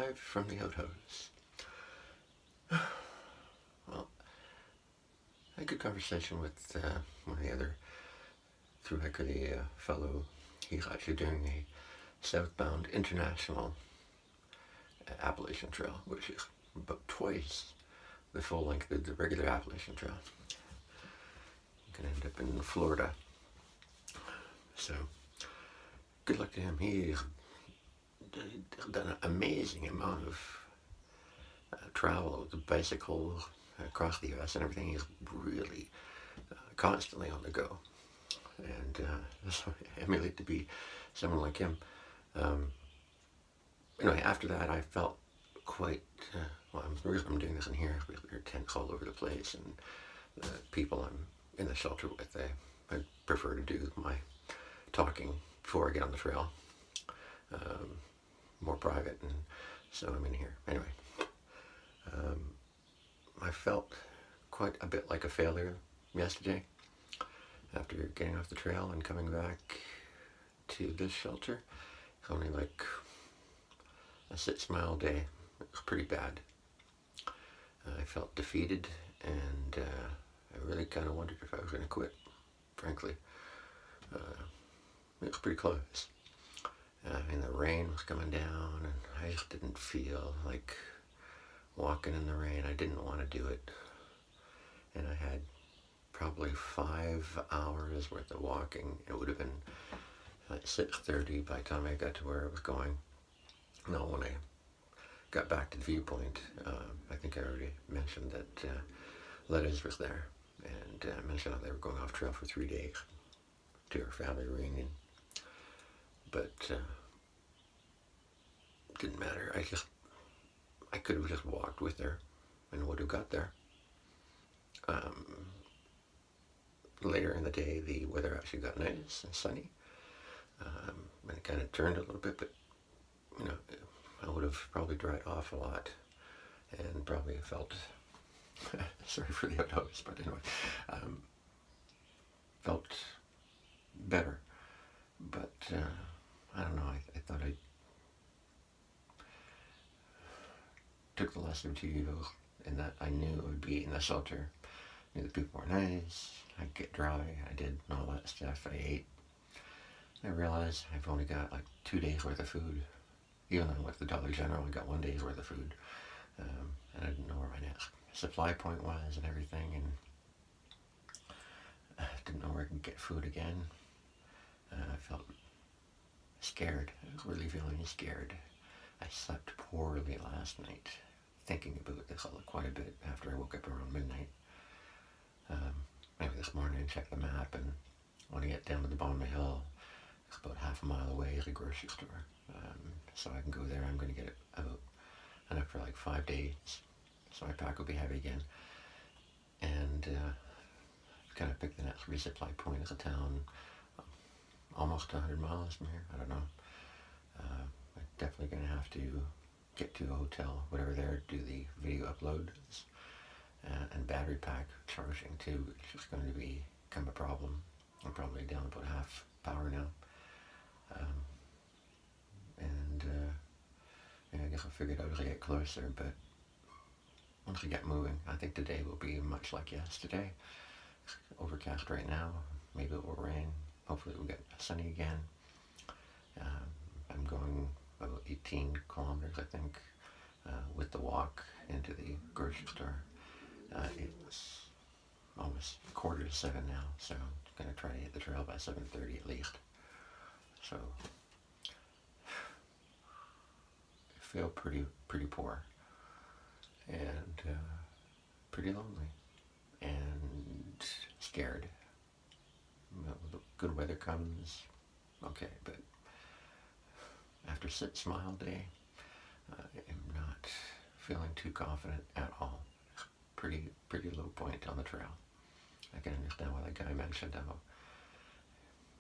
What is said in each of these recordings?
live from the outhouse. Well, I had a good conversation with one of the other ThruHiker, the fellow. He's actually doing a southbound international Appalachian Trail, which is about twice the full length of the regular Appalachian Trail. You can end up in Florida. So, good luck to him. He's done an amazing amount of travel with the bicycles across the U.S. and everything. He's really constantly on the go. And so I emulate to be someone like him. Anyway, after that I felt quite, well, the reason I'm doing this in here is because there are tents all over the place, and the people I'm in the shelter with, I prefer to do my talking before I get on the trail. More private, and so I'm in here. Anyway, I felt quite a bit like a failure yesterday after getting off the trail and coming back to this shelter. It's only like a 6-mile day. It was pretty bad. I felt defeated, and I really kind of wondered if I was going to quit, frankly. It was pretty close. And the rain was coming down, and I just didn't feel like walking in the rain. I didn't want to do it. And I had probably 5 hours worth of walking. It would have been like 6:30 by the time I got to where I was going. Now, when I got back to the viewpoint, I think I already mentioned that Lettuce was there, and mentioned how they were going off trail for 3 days to her family reunion. But didn't matter. I could have just walked with her and would have got there. Later in the day, the weather actually got nice and sunny, and it kind of turned a little bit, but you know, I would have probably dried off a lot and probably felt sorry for the outhouse, but anyway, felt better. But I don't know, I thought I took the lesson to you in that I knew it would be in the shelter. I knew the people were nice, I'd get dry, I did all that stuff, I ate. I realized I've only got like 2 days worth of food. Even though with the Dollar General, I got 1 day's worth of food. And I didn't know where my next supply point was and everything, and I didn't know where I could get food again. I felt scared. I was really feeling scared. I slept poorly last night, thinking about this quite a bit after I woke up around midnight. Maybe this morning I checked the map, and when I get down to the bottom of the hill, it's about half a mile away is a grocery store. So I can go there. I'm going to get it about enough for like 5 days. So my pack will be heavy again. And kind of pick the next resupply point as a town, almost 100 miles from here. I don't know. I'm definitely going to have to get to a hotel, whatever there, do the video uploads, and battery pack charging too, which is going to become a problem. I'm probably down about half power now. And I guess I'll figure it out as I get closer, but once I get moving, I think today will be much like yesterday. It's overcast right now. Maybe it will rain. Hopefully it will get sunny again. I'm going about 18 kilometers, I think, with the walk into the grocery store. It's almost 6:45 now, so I'm going to try to hit the trail by 7:30 at least. So I feel pretty poor, and pretty lonely, and scared. When the good weather comes, okay, but after 6-mile day, I am not feeling too confident at all. Pretty low point on the trail. I can understand why that guy mentioned how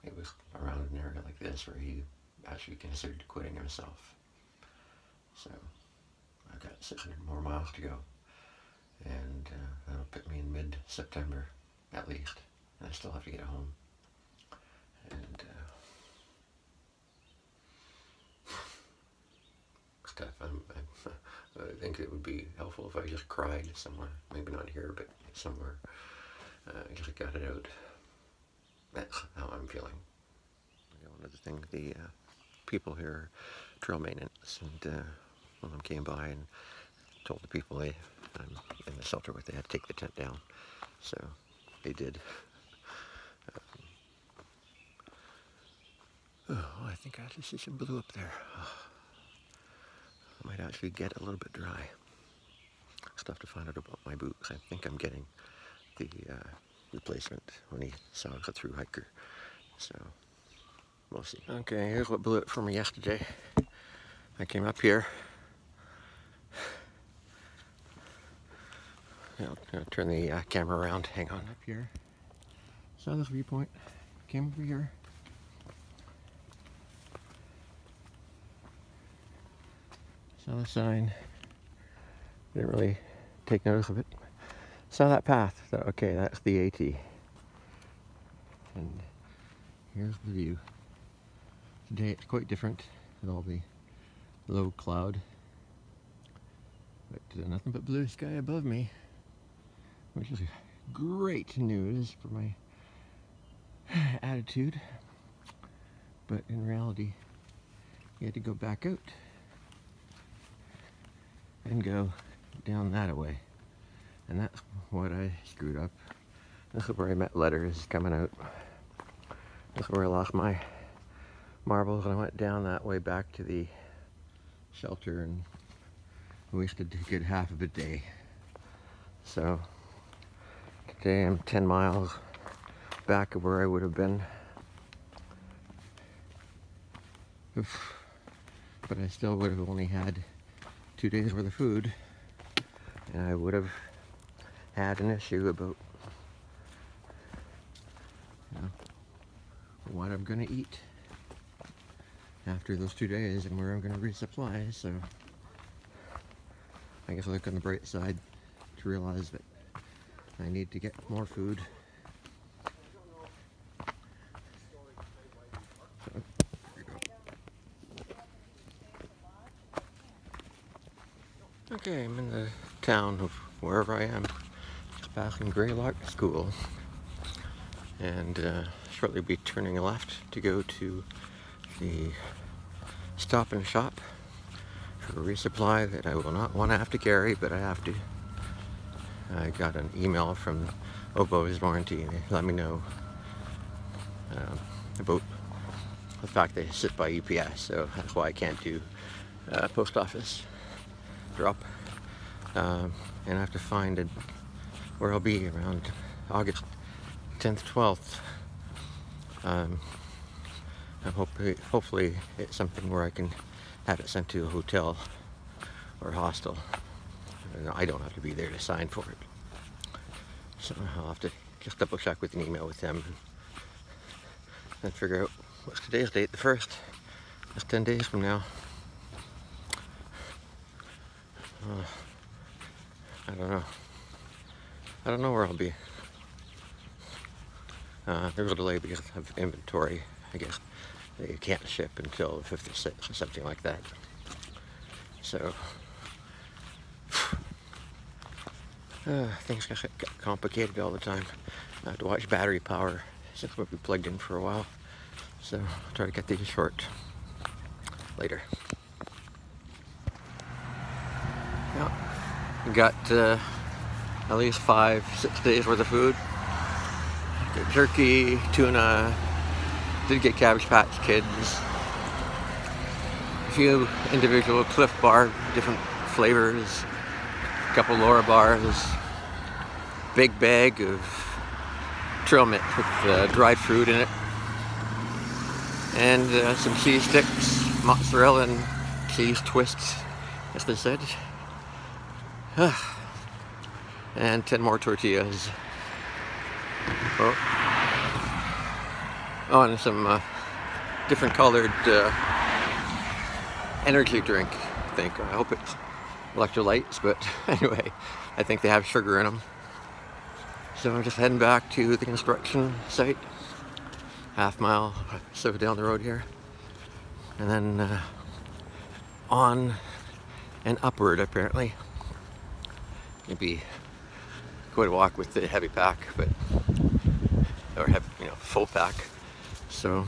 it was around an area like this where he actually considered quitting himself. So I've got 600 more miles to go, and that'll put me in mid-September at least, and I still have to get home. And stuff. I think it would be helpful if I just cried somewhere. Maybe not here, but somewhere. Just got it out. That's how I'm feeling. One of the things, the people here, trail maintenance, and one of them came by and told the people I'm in the shelter with, they had to take the tent down. So they did. Oh, I think I actually see some blue up there. Oh, I might actually get a little bit dry. Still have to find out about my boots. I think I'm getting the replacement when he saw a ThruHiker. So we'll see. Okay, here's what blew it for me yesterday. I came up here. I'll turn the camera around. Hang on. Up here. Saw this viewpoint. Came over here. Saw the sign. Didn't really take notice of it. Saw that path. Thought, okay, that's the AT. And here's the view. Today it's quite different with all the low cloud. But nothing but blue sky above me, which is great news for my attitude. But in reality, you had to go back out and go down that way. And that's what I screwed up. This is where I met letters coming out. This is where I lost my marbles, and I went down that way back to the shelter and wasted a good half of a day. So today I'm 10 miles back of where I would have been. But I still would have only had 2 days worth of food, and I would have had an issue about, you know, what I'm gonna eat after those 2 days and where I'm gonna resupply. So I guess I look on the bright side to realize that I need to get more food. So, here we go. Okay, I'm in the town of wherever I am, just passing Greylock School, and shortly be turning left to go to the Stop and Shop for a resupply that I will not want to have to carry, but I have to. I got an email from Oboe's warranty, and they let me know about the fact they sit by UPS, so that's why I can't do post office drop. And I have to find where I'll be around August 10th, 12th. And hopefully it's something where I can have it sent to a hotel or hostel. And I don't have to be there to sign for it. So I'll have to just double check with an email with them and figure out what's today's date, the 1st. That's 10 days from now. I don't know. I don't know where I'll be. There's a delay because of inventory. I guess they can't ship until the 5th or 6th or something like that. So things get complicated all the time. I have to watch battery power since we'll be plugged in for a while. So I'll try to get these short later. Yeah, we got at least 5-6 days worth of food. Got jerky, tuna, did get Cabbage Patch Kids, a few individual Cliff Bar, different flavors, a couple Laura bars, big bag of trail mix with dried fruit in it, and some cheese sticks, mozzarella and cheese twists, as they said. And 10 more tortillas. Oh, and some different colored energy drink, I think. I hope it's electrolytes, but anyway, I think they have sugar in them. So I'm just heading back to the construction site, half-mile so down the road here, and then on and upward apparently. It'd be quite a walk with the heavy pack, but or have, you know, full pack. So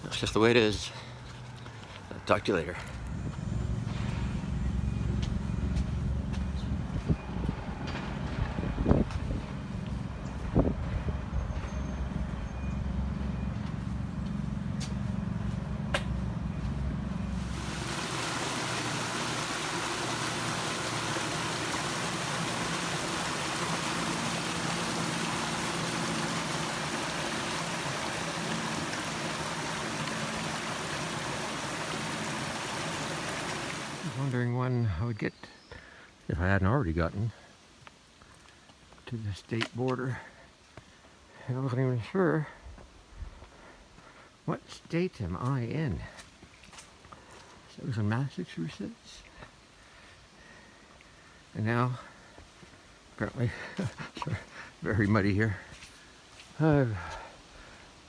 that's just the way it is. I'll talk to you later. Wondering when I would get, if I hadn't already gotten, to the state border. I wasn't even sure, what state am I in? So it was in Massachusetts. And now, apparently, it's very muddy here. I've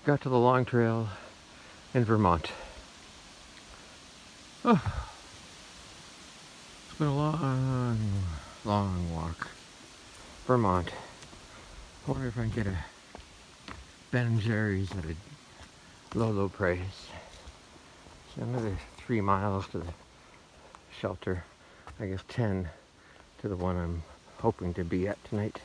got to the Long Trail in Vermont. Oh. It's been a long, long walk. Vermont. I wonder if I can get a Ben & Jerry's at a low, low price. So another 3 miles to the shelter. I guess 10 to the one I'm hoping to be at tonight.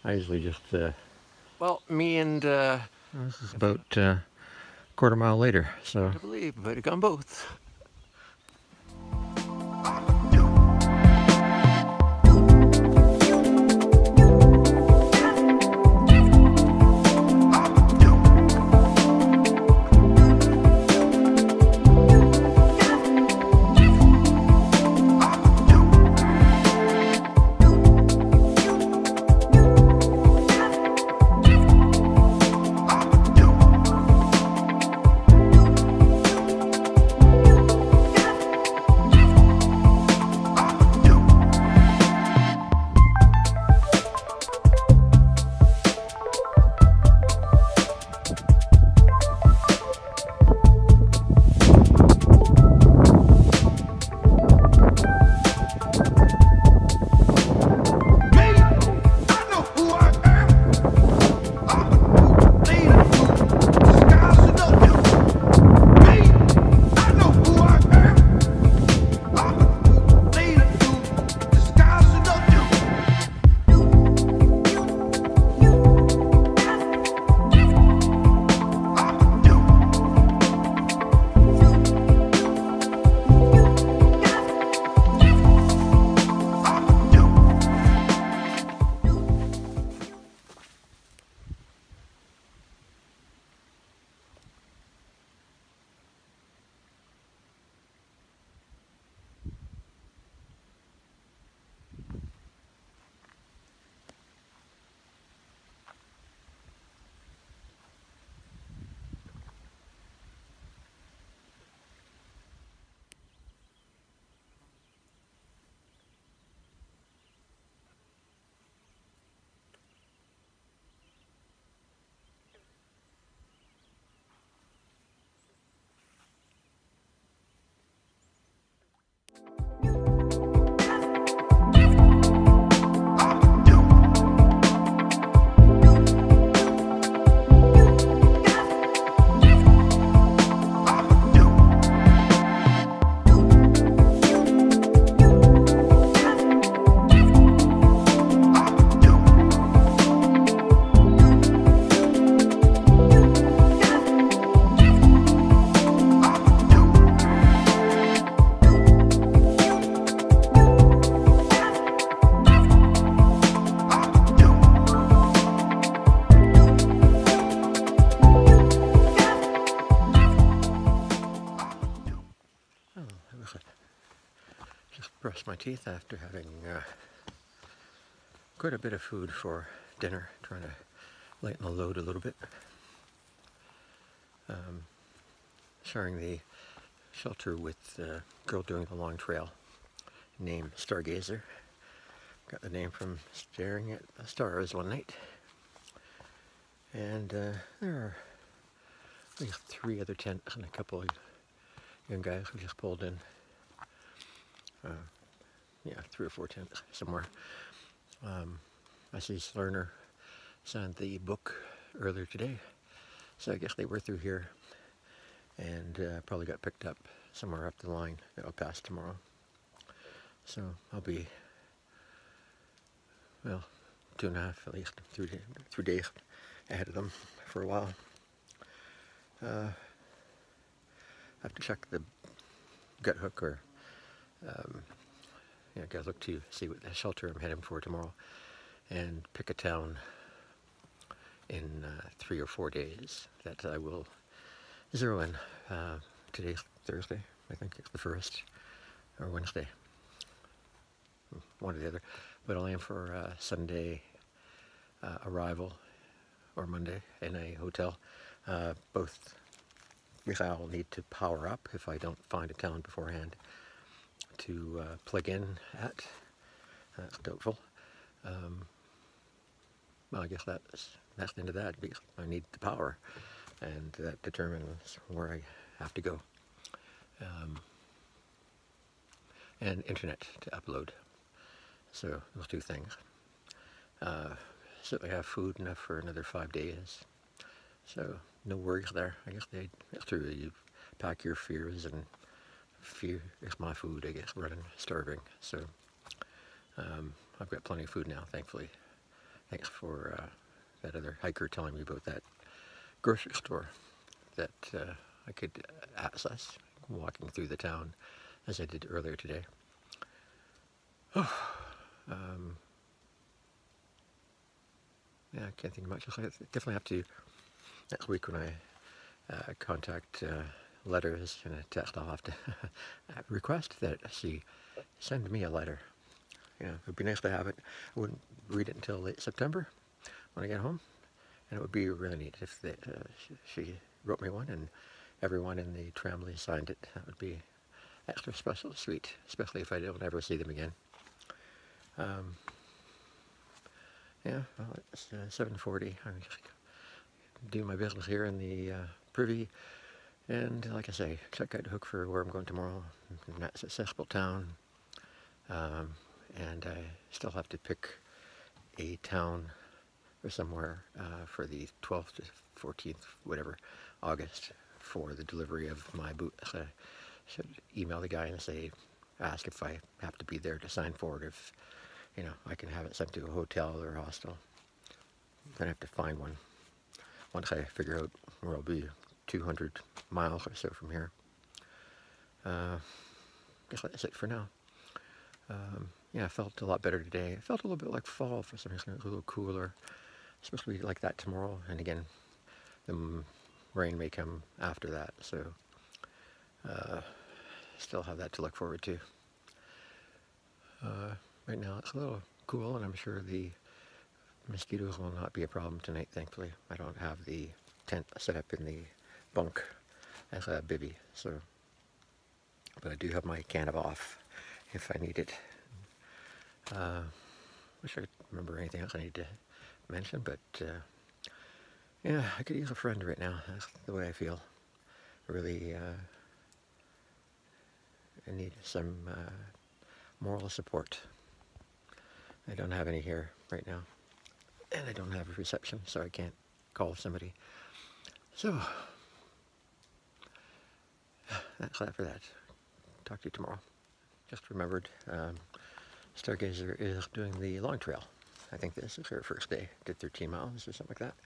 I usually just, well, me and, this is about a quarter mile later, so I believe I might have gone both. brushed my teeth after having quite a bit of food for dinner, trying to lighten the load a little bit. Sharing the shelter with the girl doing the long trail, named Stargazer. Got the name from staring at the stars one night. And there are at least 3 other tents and a couple of young guys who just pulled in. Yeah, 3 or 4 tents somewhere. I see Lerner signed the book earlier today, so I guess they were through here and probably got picked up somewhere up the line that I'll pass tomorrow. So I'll be, well, 2.5 at least, 3 days ahead of them for a while. I have to check the gut hook, or yeah, gotta look to see what the shelter I'm heading for tomorrow, and pick a town in 3 or 4 days that I will zero in. Today's Thursday, I think it's the 1st, or Wednesday, one or the other, but I'll aim for Sunday arrival, or Monday, in a hotel. Both, because I'll need to power up if I don't find a town beforehand to plug in at. That's doubtful. Well, I guess that's the end of that, because I need the power, and that determines where I have to go. And internet to upload. So those 2 things. Certainly have food enough for another 5 days. So no worries there. I guess that's true. You pack your fears, and fear is my food, I guess, running starving. So I've got plenty of food now, thankfully. Thanks for that other hiker telling me about that grocery store that I could access walking through the town, as I did earlier today. Yeah, I can't think of much. I definitely have to, next week when I contact letters and a text, I'll have to request that she send me a letter. Yeah, it would be nice to have it. I wouldn't read it until late September when I get home, and it would be really neat if she wrote me one and everyone in the tramway signed it. That would be extra special, sweet, especially if I don't ever see them again. Yeah, well, it's 7:40. I'm doing my business here in the privy, and like I say, check out the hook for where I'm going tomorrow. That's accessible town, and I still have to pick a town or somewhere for the 12th to 14th, whatever, August, for the delivery of my boots. I should email the guy and ask if I have to be there to sign for it, if, you know, I can have it sent to a hotel or a hostel. Then I have to find one. Once I figure out where I'll be, 200 miles or so from here. Guess that's it for now. Yeah, I felt a lot better today. It felt a little bit like fall for some reason. It was a little cooler. It's supposed to be like that tomorrow, and again, the rain may come after that, so still have that to look forward to. Right now it's a little cool, and I'm sure the mosquitoes will not be a problem tonight, thankfully. I don't have the tent set up in the bunk as a bivvy, so, but I do have my can of off if I need it. Wish I could remember anything else I need to mention, but yeah, I could use a friend right now. That's the way I feel. Really, I need some moral support. I don't have any here right now, and I don't have a reception, so I can't call somebody. So that's that for that. Talk to you tomorrow. Just remembered, Stargazer is doing the long trail. I think this is her first day. Did 13 miles or something like that.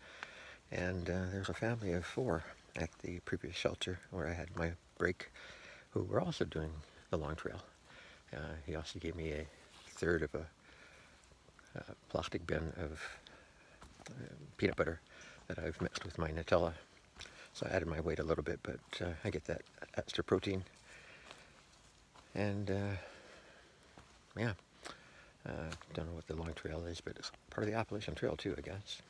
And there's a family of 4 at the previous shelter where I had my break who were also doing the long trail. He also gave me a third of a plastic bin of peanut butter that I've mixed with my Nutella. So I added my weight a little bit, but I get that extra protein. And yeah. Don't know what the long trail is, but it's part of the Appalachian Trail too, I guess.